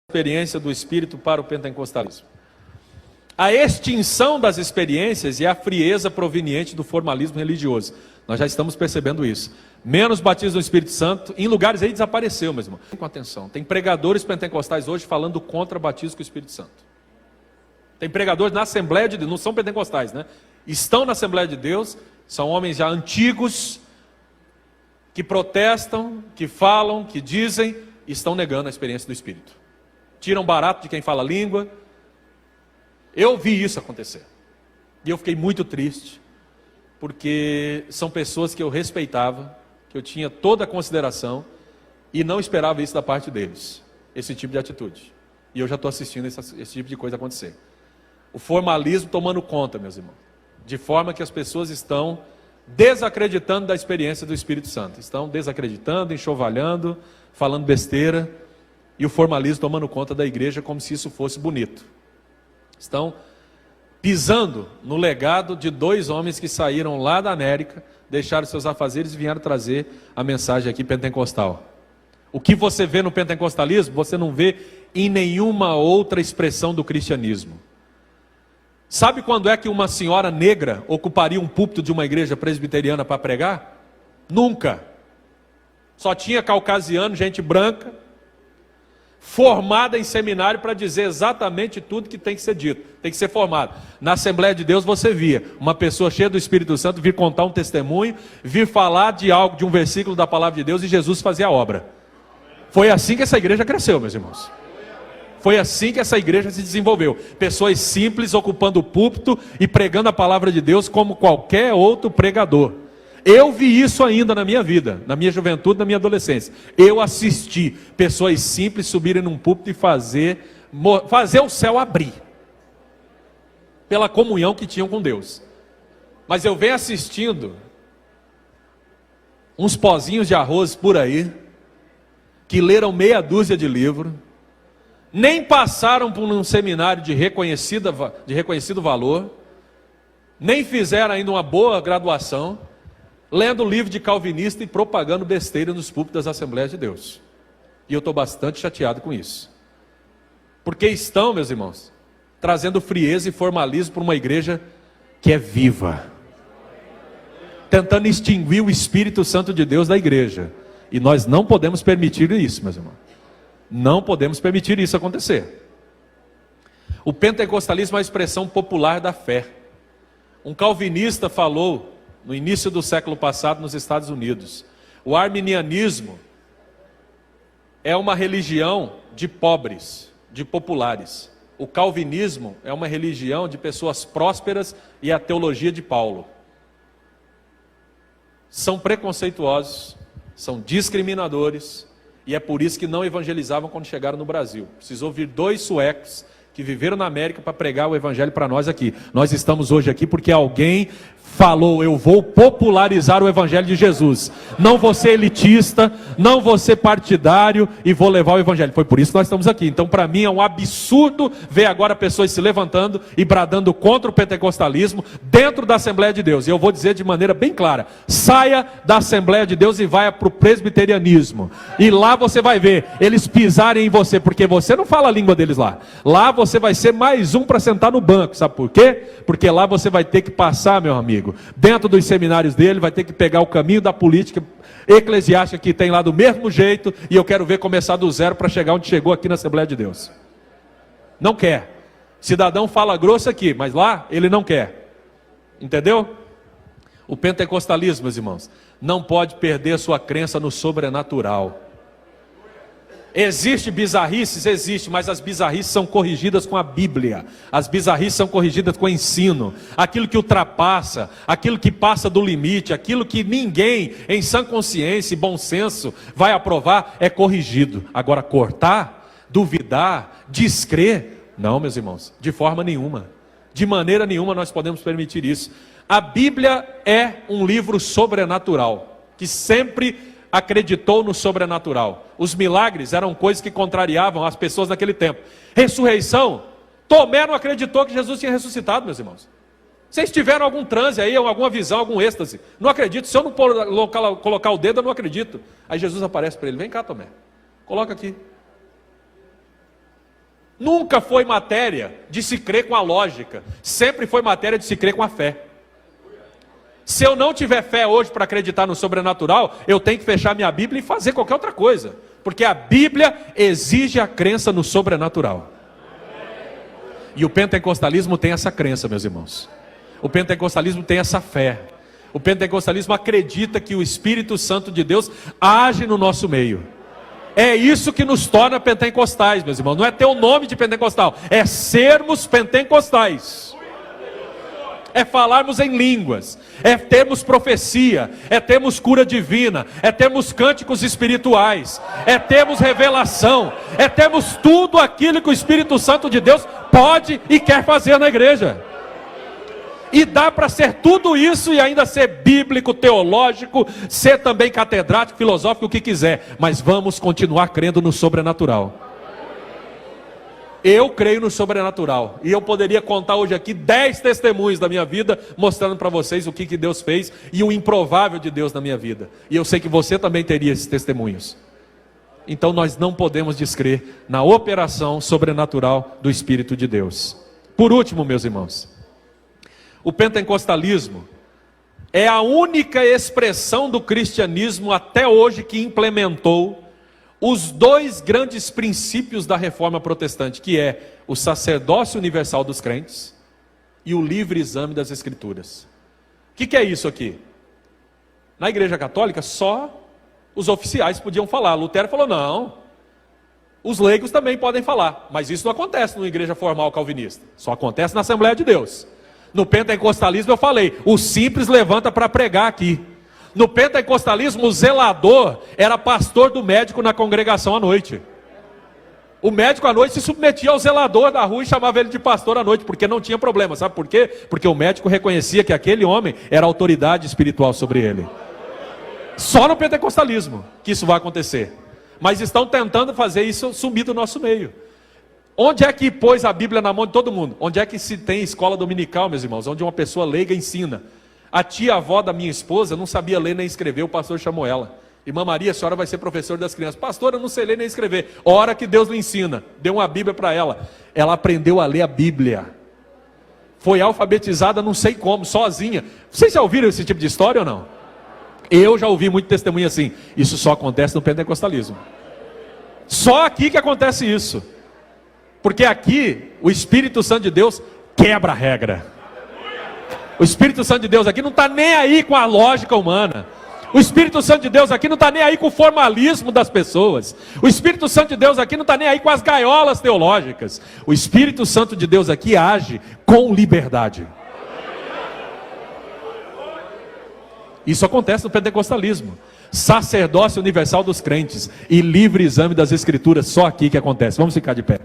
experiência do Espírito para o pentecostalismo. A extinção das experiências e a frieza proveniente do formalismo religioso. Nós já estamos percebendo isso. Menos batismo no Espírito Santo, em lugares aí desapareceu, meu irmão. Com atenção, tem pregadores pentecostais hoje falando contra batismo com o Espírito Santo. Tem pregadores na Assembleia de Deus, não são pentecostais, né? Estão na Assembleia de Deus, são homens já antigos, que protestam, que falam, que dizem, e estão negando a experiência do Espírito. Tiram barato de quem fala língua. Eu vi isso acontecer. E eu fiquei muito triste, porque são pessoas que eu respeitava, que eu tinha toda a consideração, e não esperava isso da parte deles, esse tipo de atitude. E eu já estou assistindo esse tipo de coisa acontecer. O formalismo tomando conta, meus irmãos, de forma que as pessoas estão desacreditando da experiência do Espírito Santo. Estão desacreditando, enxovalhando, falando besteira, e o formalismo tomando conta da igreja como se isso fosse bonito. Estão pisando no legado de dois homens que saíram lá da América, deixaram seus afazeres e vieram trazer a mensagem aqui pentecostal. O que você vê no pentecostalismo, você não vê em nenhuma outra expressão do cristianismo. Sabe quando é que uma senhora negra ocuparia um púlpito de uma igreja presbiteriana para pregar? Nunca. Só tinha caucasiano, gente branca, formada em seminário para dizer exatamente tudo que tem que ser dito, tem que ser formado. Na Assembleia de Deus você via uma pessoa cheia do Espírito Santo vir contar um testemunho, vir falar de algo, de um versículo da palavra de Deus, e Jesus fazia a obra. Foi assim que essa igreja cresceu, meus irmãos. Foi assim que essa igreja se desenvolveu. Pessoas simples ocupando o púlpito e pregando a palavra de Deus como qualquer outro pregador. Eu vi isso ainda na minha vida, na minha juventude, na minha adolescência. Eu assisti pessoas simples subirem num púlpito e fazer o céu abrir, pela comunhão que tinham com Deus. Mas eu venho assistindo uns pozinhos de arroz por aí, que leram meia dúzia de livros, nem passaram por um seminário de reconhecido valor, nem fizeram ainda uma boa graduação, lendo livro de calvinista e propagando besteira nos púlpitos das Assembleias de Deus. E eu estou bastante chateado com isso. Porque estão, meus irmãos, trazendo frieza e formalismo para uma igreja que é viva, tentando extinguir o Espírito Santo de Deus da igreja. E nós não podemos permitir isso, meus irmãos. Não podemos permitir isso acontecer. O pentecostalismo é a expressão popular da fé. Um calvinista falou no início do século passado nos Estados Unidos: o arminianismo é uma religião de pobres, de populares. O calvinismo é uma religião de pessoas prósperas e a teologia de Paulo. São preconceituosos, são discriminadores, e é por isso que não evangelizavam quando chegaram no Brasil. Precisou vir dois suecos que viveram na América para pregar o evangelho para nós aqui. Nós estamos hoje aqui porque alguém falou: eu vou popularizar o evangelho de Jesus. Não vou ser elitista, não vou ser partidário e vou levar o evangelho. Foi por isso que nós estamos aqui. Então, para mim é um absurdo ver agora pessoas se levantando e bradando contra o pentecostalismo dentro da Assembleia de Deus. E eu vou dizer de maneira bem clara: saia da Assembleia de Deus e vai para o presbiterianismo. E lá você vai ver eles pisarem em você, porque você não fala a língua deles lá. Lá você vai ser mais um para sentar no banco. Sabe por quê? Porque lá você vai ter que passar, meu amigo, dentro dos seminários dele, vai ter que pegar o caminho da política eclesiástica que tem lá do mesmo jeito, e eu quero ver começar do zero para chegar onde chegou aqui na Assembleia de Deus. Não quer. Cidadão fala grosso aqui, mas lá ele não quer. Entendeu? O pentecostalismo, meus irmãos, não pode perder sua crença no sobrenatural. Existe bizarrices? Existe, mas as bizarrices são corrigidas com a Bíblia. As bizarrices são corrigidas com o ensino. Aquilo que ultrapassa, aquilo que passa do limite, aquilo que ninguém em sã consciência e bom senso vai aprovar, é corrigido. Agora, cortar, duvidar, descrer, não, meus irmãos, de forma nenhuma. De maneira nenhuma nós podemos permitir isso. A Bíblia é um livro sobrenatural, que sempre acreditou no sobrenatural. Os milagres eram coisas que contrariavam as pessoas naquele tempo. Ressurreição, Tomé não acreditou que Jesus tinha ressuscitado, meus irmãos. Vocês tiveram algum transe aí, alguma visão, algum êxtase? Não acredito. Se eu não colocar o dedo, eu não acredito. Aí Jesus aparece para ele: vem cá, Tomé, coloca aqui. Nunca foi matéria de se crer com a lógica, sempre foi matéria de se crer com a fé. Se eu não tiver fé hoje para acreditar no sobrenatural, eu tenho que fechar minha Bíblia e fazer qualquer outra coisa, porque a Bíblia exige a crença no sobrenatural. E o pentecostalismo tem essa crença, meus irmãos. O pentecostalismo tem essa fé. O pentecostalismo acredita que o Espírito Santo de Deus age no nosso meio. É isso que nos torna pentecostais, meus irmãos. Não é ter o nome de pentecostal, é sermos pentecostais. É falarmos em línguas, é termos profecia, é termos cura divina, é termos cânticos espirituais, é termos revelação, é termos tudo aquilo que o Espírito Santo de Deus pode e quer fazer na igreja. E dá para ser tudo isso e ainda ser bíblico, teológico, ser também catedrático, filosófico, o que quiser. Mas vamos continuar crendo no sobrenatural. Eu creio no sobrenatural. E eu poderia contar hoje aqui 10 testemunhos da minha vida, mostrando para vocês o que Deus fez e o improvável de Deus na minha vida. E eu sei que você também teria esses testemunhos. Então nós não podemos descrer na operação sobrenatural do Espírito de Deus. Por último, meus irmãos, o pentecostalismo é a única expressão do cristianismo até hoje que implementou os dois grandes princípios da reforma protestante, que é o sacerdócio universal dos crentes e o livre exame das escrituras. O que é isso aqui? Na igreja católica só os oficiais podiam falar. Lutero falou não, os leigos também podem falar, mas isso não acontece numa igreja formal calvinista, só acontece na Assembleia de Deus. No pentecostalismo eu falei, o simples levanta para pregar aqui. No pentecostalismo o zelador era pastor do médico na congregação à noite. O médico à noite se submetia ao zelador da rua e chamava ele de pastor à noite, porque não tinha problema. Sabe por quê? Porque o médico reconhecia que aquele homem era autoridade espiritual sobre ele. Só no pentecostalismo que isso vai acontecer. Mas estão tentando fazer isso sumir do nosso meio. Onde é que pôs a Bíblia na mão de todo mundo? Onde é que se tem escola dominical, meus irmãos? Onde uma pessoa leiga ensina. A tia-avó da minha esposa não sabia ler nem escrever, o pastor chamou ela. Irmã Maria, a senhora vai ser professora das crianças. Pastor, eu não sei ler nem escrever. Hora que Deus lhe ensina. Deu uma Bíblia para ela. Ela aprendeu a ler a Bíblia. Foi alfabetizada não sei como, sozinha. Vocês já ouviram esse tipo de história ou não? Eu já ouvi muito testemunho assim. Isso só acontece no pentecostalismo. Só aqui que acontece isso. Porque aqui, o Espírito Santo de Deus quebra a regra. O Espírito Santo de Deus aqui não está nem aí com a lógica humana. O Espírito Santo de Deus aqui não está nem aí com o formalismo das pessoas. O Espírito Santo de Deus aqui não está nem aí com as gaiolas teológicas. O Espírito Santo de Deus aqui age com liberdade. Isso acontece no pentecostalismo. Sacerdócio universal dos crentes e livre exame das escrituras, só aqui que acontece. Vamos ficar de pé.